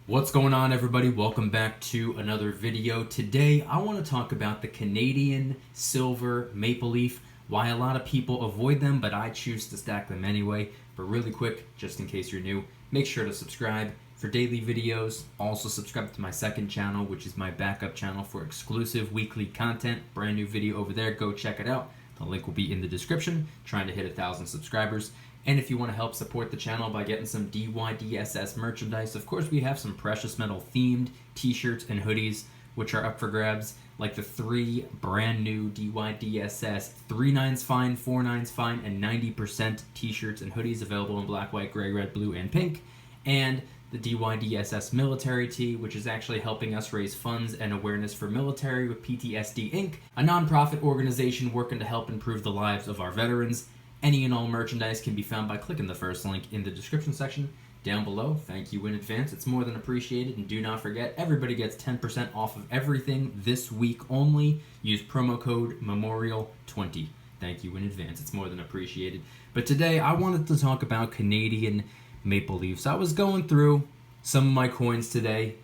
What's going on, everybody? Welcome back to another video. Today I want to talk about the Canadian silver maple leaf, why a lot of people avoid them but I choose to stack them anyway. But really quick, just in case you're new, make sure to subscribe for daily videos. Also subscribe to my second channel, which is my backup channel for exclusive weekly content. Brand new video over there, go check it out. The link will be in the description. Trying to hit 1,000 subscribers. And if you want to help support the channel by getting some DYDSS merchandise, of course we have some precious metal themed t-shirts and hoodies which are up for grabs, like the 3 brand new DYDSS 3/9's fine, 4/9's fine, and 90% t-shirts and hoodies available in black, white, gray, red, blue, and pink. And the DYDSS military tee, which is actually helping us raise funds and awareness for military with PTSD Inc., a non-profit organization working to help improve the lives of our veterans. Any and all merchandise can be found by clicking the first link in the description section down below. Thank you in advance. It's more than appreciated. And do not forget, everybody gets 10% off of everything this week only. Use promo code MEMORIAL20. Thank you in advance. It's more than appreciated. But today I wanted to talk about Canadian maple leafs. I was going through some of my coins today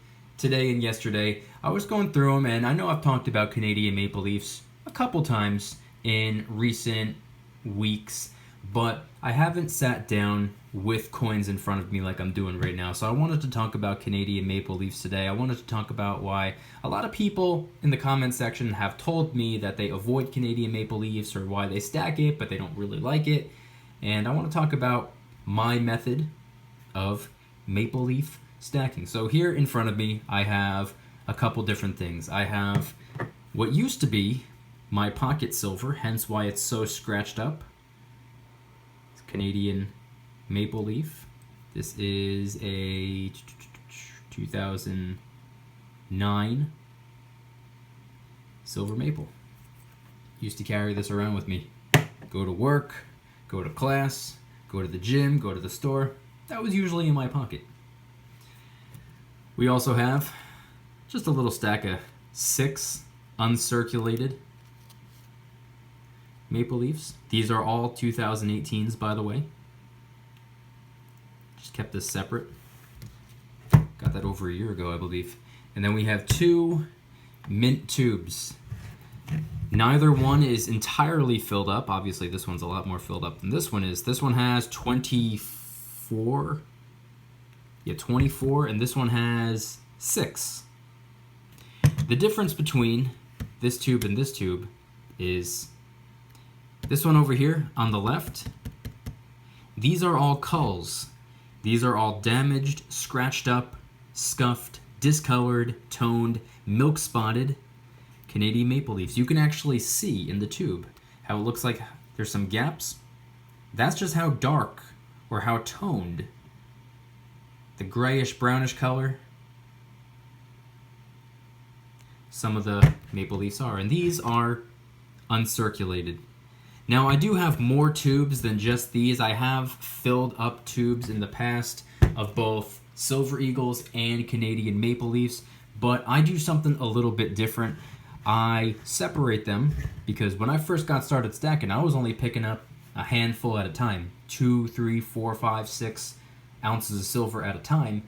and yesterday. I was going through them, and I know I've talked about Canadian maple leafs a couple times in recent weeks, but I haven't sat down with coins in front of me like I'm doing right now. So I wanted to talk about Canadian maple leafs today. I wanted to talk about why a lot of people in the comment section have told me that they avoid Canadian maple leafs, or why they stack it but they don't really like it. And I want to talk about my method of maple leaf stacking. So here in front of me I have a couple different things. I have what used to be my pocket silver, hence why it's so scratched up. It's Canadian maple leaf. This is a 2009 silver maple. Used to carry this around with me. Go to work, go to class, go to the gym, go to the store. That was usually in my pocket. We also have just a little stack of 6 uncirculated maple leafs. These are all 2018s, by the way. Just kept this separate. Got that over a year ago, I believe. And then we have 2 mint tubes. Neither one is entirely filled up. Obviously, this one's a lot more filled up than this one is. This one has 24. Yeah, 24, and this one has 6. The difference between this tube and this tube is this one over here on the left. These are all culls. These are all damaged, scratched up, scuffed, discolored, toned, milk spotted Canadian maple leaves. You can actually see in the tube how it looks like there's some gaps. That's just how dark or how toned the grayish brownish color some of the maple leaves are. And these are uncirculated. Now I do have more tubes than just these. I have filled up tubes in the past of both Silver Eagles and Canadian maple leafs, but I do something a little bit different. I separate them because when I first got started stacking, I was only picking up a handful at a time. 2, 3, 4, 5, 6 ounces of silver at a time.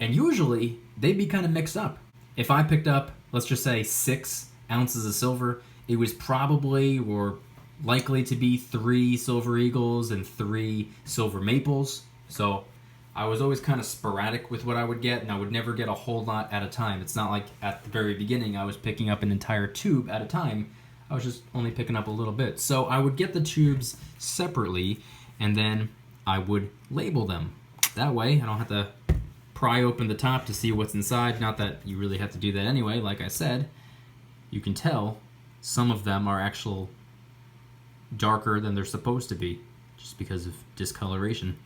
And usually they'd be kind of mixed up. If I picked up, let's just say 6 ounces of silver, it was probably or likely to be 3 Silver Eagles and 3 Silver Maples. So I was always kind of sporadic with what I would get, and I would never get a whole lot at a time. It's not like at the very beginning I was picking up an entire tube at a time. I was just only picking up a little bit. So I would get the tubes separately, and then I would label them. That way I don't have to pry open the top to see what's inside. Not that you really have to do that anyway. Like I said, you can tell some of them are actual darker than they're supposed to be just because of discoloration.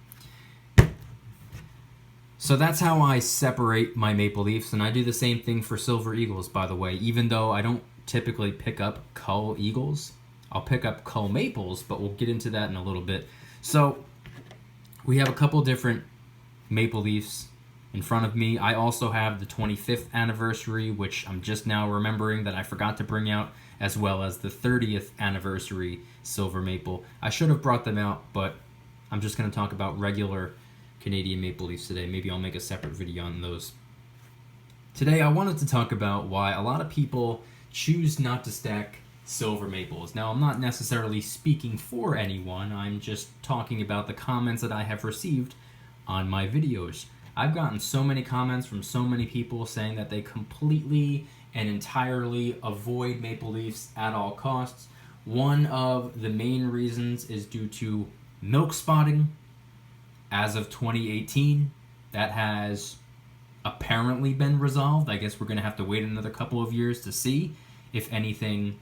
So that's how I separate my maple leafs, and I do the same thing for Silver Eagles, by the way. Even though I don't typically pick up cull eagles, I'll pick up cull maples, but we'll get into that in a little bit. So we have a couple different maple leafs in front of me. I also have the 25th anniversary, which I'm just now remembering that I forgot to bring out, as well as the 30th anniversary silver maple. I should have brought them out, but I'm just going to talk about regular Canadian maple leafs today. Maybe I'll make a separate video on those. Today I wanted to talk about why a lot of people choose not to stack silver maples. Now, I'm not necessarily speaking for anyone, I'm just talking about the comments that I have received on my videos. I've gotten so many comments from so many people saying that they completely and entirely avoid maple leafs at all costs. One of the main reasons is due to milk spotting. As of 2018, that has apparently been resolved. I guess we're going to have to wait another couple of years to see if anything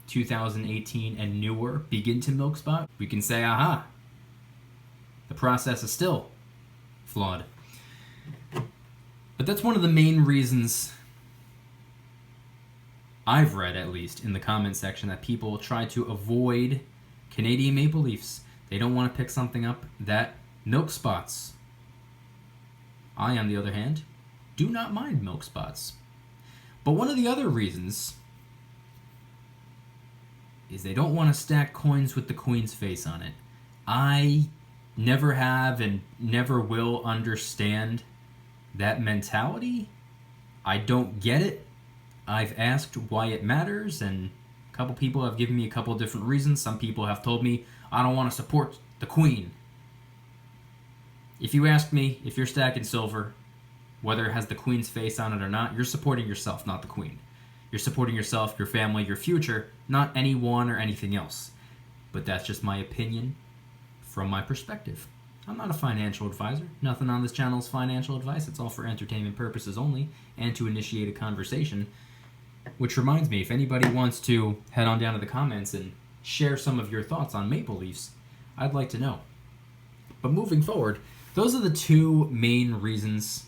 2018 and newer begin to milk spot. We can say, aha, the process is still flawed. But that's one of the main reasons I've read, at least in the comment section, that people try to avoid Canadian maple leafs. They don't want to pick something up that milk spots. I, on the other hand, do not mind milk spots. But one of the other reasons is they don't want to stack coins with the Queen's face on it. I never have and never will understand that mentality. I don't get it. I've asked why it matters, and a couple people have given me a couple different reasons. Some people have told me, I don't want to support the Queen. If you ask me, if you're stacking silver, whether it has the Queen's face on it or not, you're supporting yourself, not the Queen. You're supporting yourself, your family, your future, not anyone or anything else. But that's just my opinion from my perspective. I'm not a financial advisor. Nothing on this channel is financial advice. It's all for entertainment purposes only and to initiate a conversation. Which reminds me, if anybody wants to head on down to the comments and share some of your thoughts on maple leafs, I'd like to know. But moving forward, those are the two main reasons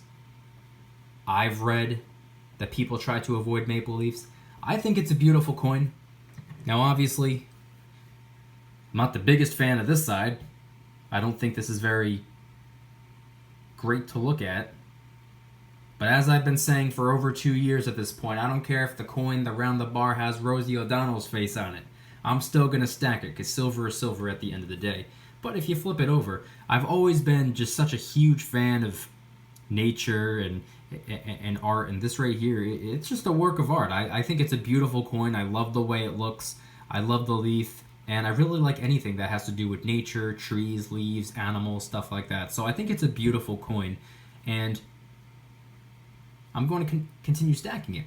I've read that people try to avoid maple leafs. I think it's a beautiful coin. Now, obviously, I'm not the biggest fan of this side. I don't think this is very great to look at. But as I've been saying for over 2 years at this point, I don't care if the coin around the bar has Rosie O'Donnell's face on it. I'm still going to stack it because silver is silver at the end of the day. But if you flip it over, I've always been just such a huge fan of nature and art, and this right here, it's just a work of art. I think it's a beautiful coin. I love the way it looks. I love the leaf, and I really like anything that has to do with nature, trees, leaves, animals, stuff like that. So I think it's a beautiful coin, and I'm going to continue stacking it.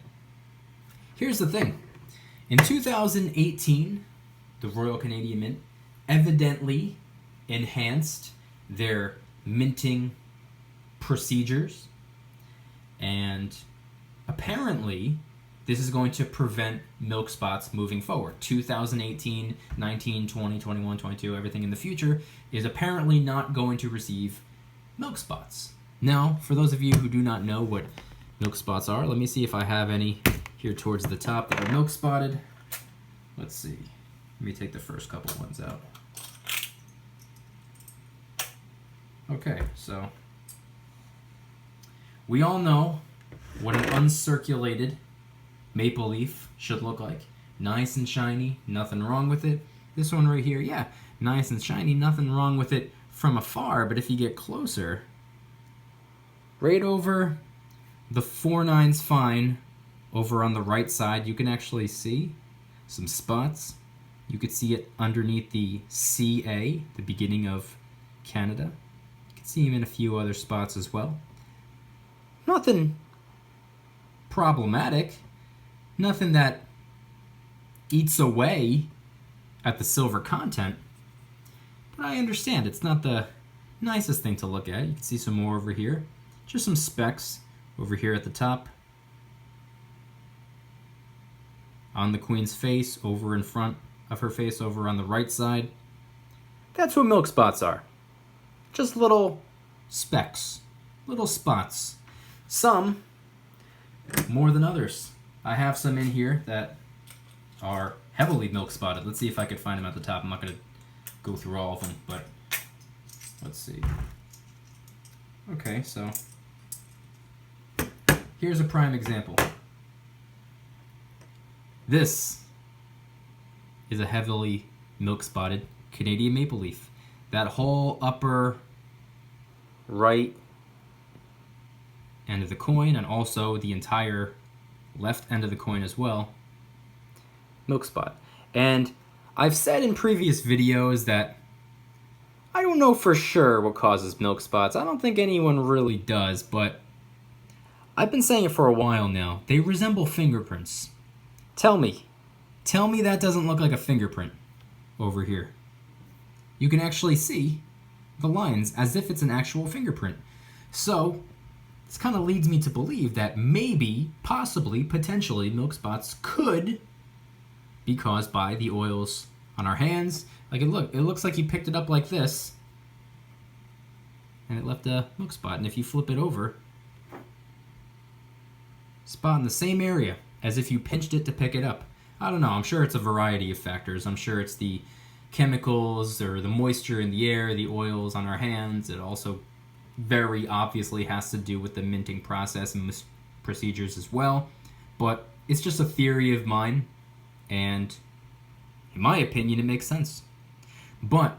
Here's the thing. In 2018, the Royal Canadian Mint evidently enhanced their minting procedures, and apparently this is going to prevent milk spots moving forward. 2018, 19, 20, 21, 22, everything in the future is apparently not going to receive milk spots. Now, for those of you who do not know what milk spots are, let me see if I have any here towards the top that are milk spotted. Let's see. Let me take the first couple ones out. Okay, so we all know what an uncirculated maple leaf should look like. Nice and shiny, nothing wrong with it. This one right here, yeah, nice and shiny, nothing wrong with it from afar, but if you get closer, right over the 4/9 fine over on the right side, you can actually see some spots. You could see it underneath the CA, the beginning of Canada. You can see them in a few other spots as well. Nothing problematic. Nothing that eats away at the silver content. But I understand it's not the nicest thing to look at. You can see some more over here. Just some specks over here at the top. On the Queen's face, over in front of her face, over on the right side. That's what milk spots are. Just little specks, little spots. Some more than others. I have some in here that are heavily milk spotted. Let's see if I could find them at the top. I'm not going to go through all of them, but let's see. Okay, so here's a prime example. This is a heavily milk spotted Canadian maple leaf. That whole upper right end of the coin, and also the entire left end of the coin as well, milk spot. And I've said in previous videos that I don't know for sure what causes milk spots. I don't think anyone really does, but I've been saying it for a while now. They resemble fingerprints. Tell me that doesn't look like a fingerprint over here. You can actually see the lines as if it's an actual fingerprint. So this kind of leads me to believe that maybe, possibly, potentially, milk spots could be caused by the oils on our hands. Like, it looks like you picked it up like this, and it left a milk spot. And if you flip it over, spot in the same area as if you pinched it to pick it up. I don't know. I'm sure it's a variety of factors. I'm sure it's the chemicals or the moisture in the air, the oils on our hands. It also very obviously has to do with the minting process and procedures as well. But it's just a theory of mine, and in my opinion, it makes sense. But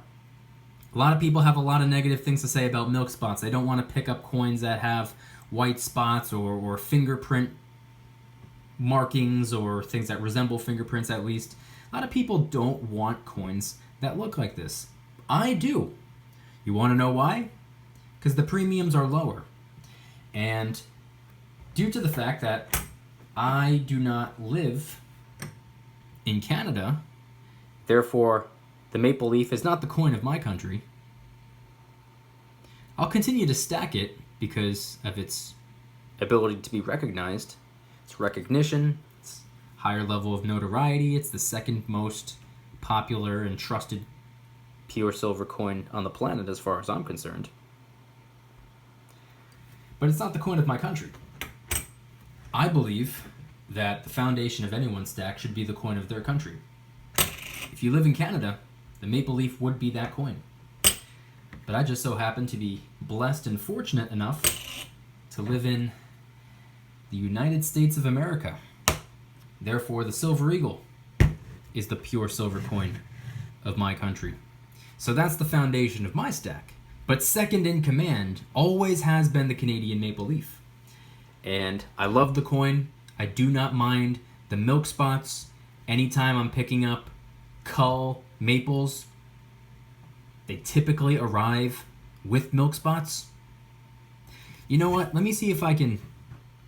a lot of people have a lot of negative things to say about milk spots. They don't want to pick up coins that have white spots or fingerprint markings or things that resemble fingerprints, at least. A lot of people don't want coins that look like this. I do. You want to know why? Because the premiums are lower. And due to the fact that I do not live in Canada, therefore the maple leaf is not the coin of my country, I'll continue to stack it because of its ability to be recognized, its recognition, its higher level of notoriety. It's the second most popular and trusted pure silver coin on the planet as far as I'm concerned. But it's not the coin of my country. I believe that the foundation of anyone's stack should be the coin of their country. If you live in Canada, the maple leaf would be that coin. But I just so happen to be blessed and fortunate enough to live in the United States of America. Therefore, the silver eagle is the pure silver coin of my country. So that's the foundation of my stack. But second in command always has been the Canadian maple leaf. And I love the coin. I do not mind the milk spots. Anytime I'm picking up cull maples, they typically arrive with milk spots. You know what? Let me see if I can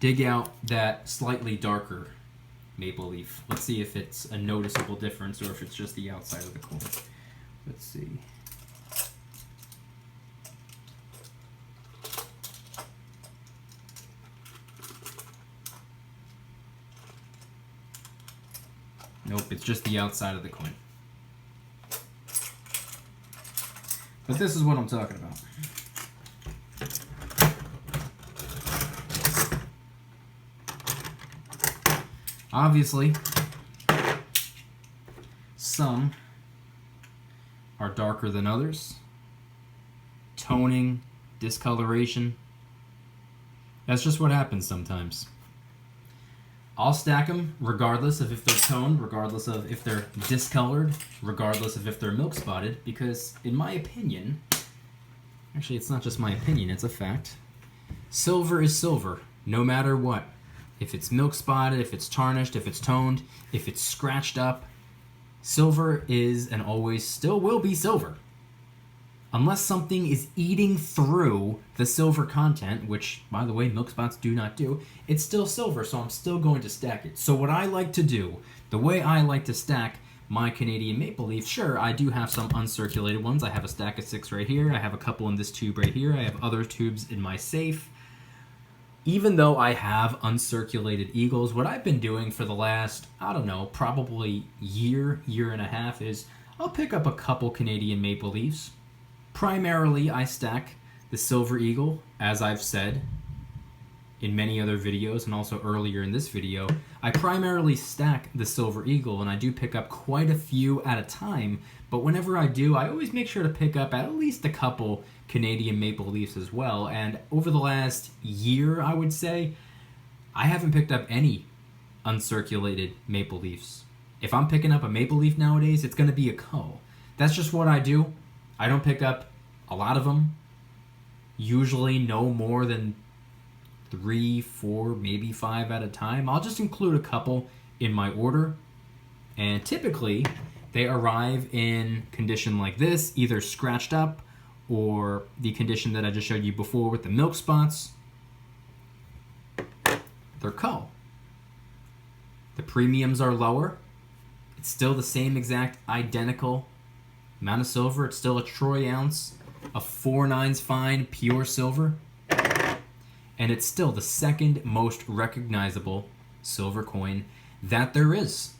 dig out that slightly darker maple leaf. Let's see if it's a noticeable difference or if it's just the outside of the coin. Let's see. Nope, it's just the outside of the coin. But this is what I'm talking about. Obviously, some are darker than others. Toning, discoloration. That's just what happens sometimes. I'll stack them regardless of if they're toned, regardless of if they're discolored, regardless of if they're milk spotted, because in my opinion, actually it's not just my opinion, it's a fact, silver is silver, no matter what. If it's milk spotted, if it's tarnished, if it's toned, if it's scratched up, silver is and always still will be silver. Unless something is eating through the silver content, which, by the way, milk spots do not do, it's still silver, so I'm still going to stack it. So what I like to do, the way I like to stack my Canadian maple leaf, sure, I do have some uncirculated ones. I have a stack of 6 right here. I have a couple in this tube right here. I have other tubes in my safe. Even though I have uncirculated eagles, what I've been doing for the last, I don't know, probably year and a half is I'll pick up a couple Canadian maple leaves. Primarily, I stack the silver eagle, as I've said in many other videos and also earlier in this video. I primarily stack the silver eagle, and I do pick up quite a few at a time, but whenever I do, I always make sure to pick up at least a couple Canadian maple leaves as well. And over the last year, I would say, I haven't picked up any uncirculated maple leaves. If I'm picking up a maple leaf nowadays, it's going to be a cull. That's just what I do. I don't pick up a lot of them. usually no more than 3, 4, maybe 5 at a time. I'll just include a couple in my order, and typically they arrive in condition like this, either scratched up or the condition that I just showed you before with the milk spots. They're cull. The premiums are lower. It's still the same exact identical amount of silver. It's still a troy ounce of 4/9 fine pure silver. And it's still the second most recognizable silver coin that there is,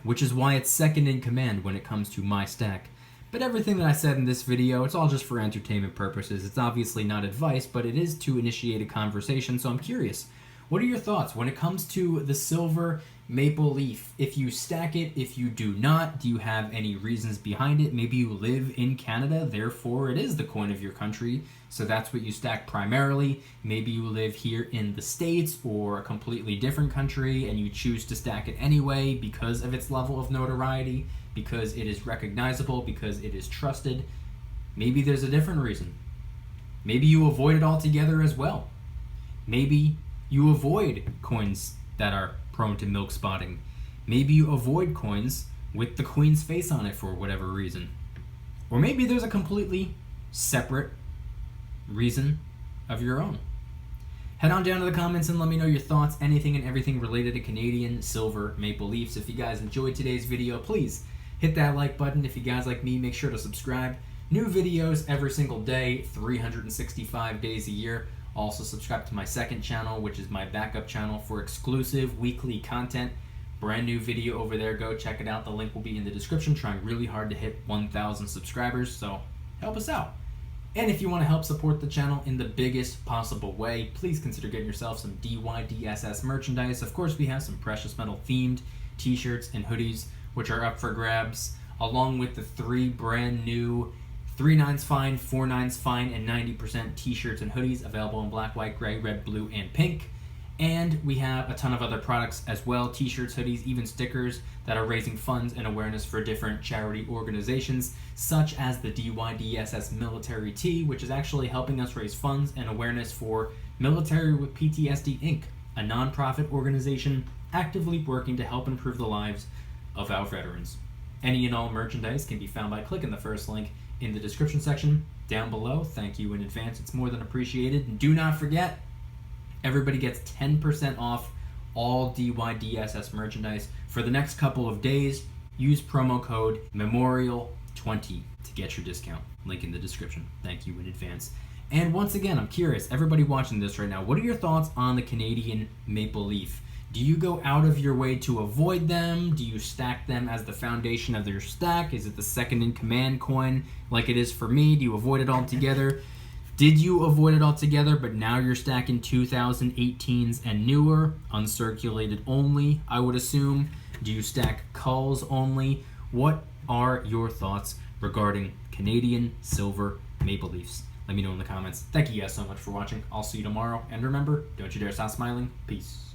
which is why it's second in command when it comes to my stack. But everything that I said in this video, it's all just for entertainment purposes. It's obviously not advice, but it is to initiate a conversation, so I'm curious. What are your thoughts when it comes to the silver maple leaf? If you stack it, if you do not, do you have any reasons behind it? Maybe you live in Canada, therefore it is the coin of your country, so that's what you stack primarily. Maybe you live here in the States or a completely different country and you choose to stack it anyway because of its level of notoriety, because it is recognizable, because it is trusted. Maybe there's a different reason. Maybe you avoid it altogether as well. Maybe you avoid coins that are prone to milk spotting. Maybe you avoid coins with the queen's face on it for whatever reason. Or maybe there's a completely separate reason of your own. Head on down to the comments and let me know your thoughts, anything and everything related to Canadian silver maple leafs. If you guys enjoyed today's video, please hit that like button. If you guys like me, make sure to subscribe. New videos every single day, 365 days a year. Also subscribe to my second channel, which is my backup channel for exclusive weekly content. Brand new video over there. Go check it out. The link will be in the description. Trying really hard to hit 1,000 subscribers, so help us out. And if you want to help support the channel in the biggest possible way, please consider getting yourself some DYDSS merchandise. Of course, we have some precious metal themed t-shirts and hoodies, which are up for grabs, along with the 3 brand new 3/9 fine, 4/9 fine, and 90% t-shirts and hoodies available in black, white, gray, red, blue, and pink. And we have a ton of other products as well, t-shirts, hoodies, even stickers that are raising funds and awareness for different charity organizations, such as the DYDSS Military Tee, which is actually helping us raise funds and awareness for Military with PTSD Inc., a nonprofit organization actively working to help improve the lives of our veterans. Any and all merchandise can be found by clicking the first link in the description section down below. Thank you in advance. It's more than appreciated. And do not forget, everybody gets 10% off all DYDSS merchandise for the next couple of days. Use promo code MEMORIAL20 to get your discount. Link in the description. Thank you in advance. And once again, I'm curious, everybody watching this right now, what are your thoughts on the Canadian maple leaf? Do you go out of your way to avoid them? Do you stack them as the foundation of your stack? Is it the second in command coin like it is for me? Do you avoid it altogether? Did you avoid it altogether, but now you're stacking 2018s and newer, uncirculated only, I would assume? Do you stack culls only? What are your thoughts regarding Canadian silver maple leafs? Let me know in the comments. Thank you guys so much for watching. I'll see you tomorrow. And remember, don't you dare stop smiling. Peace.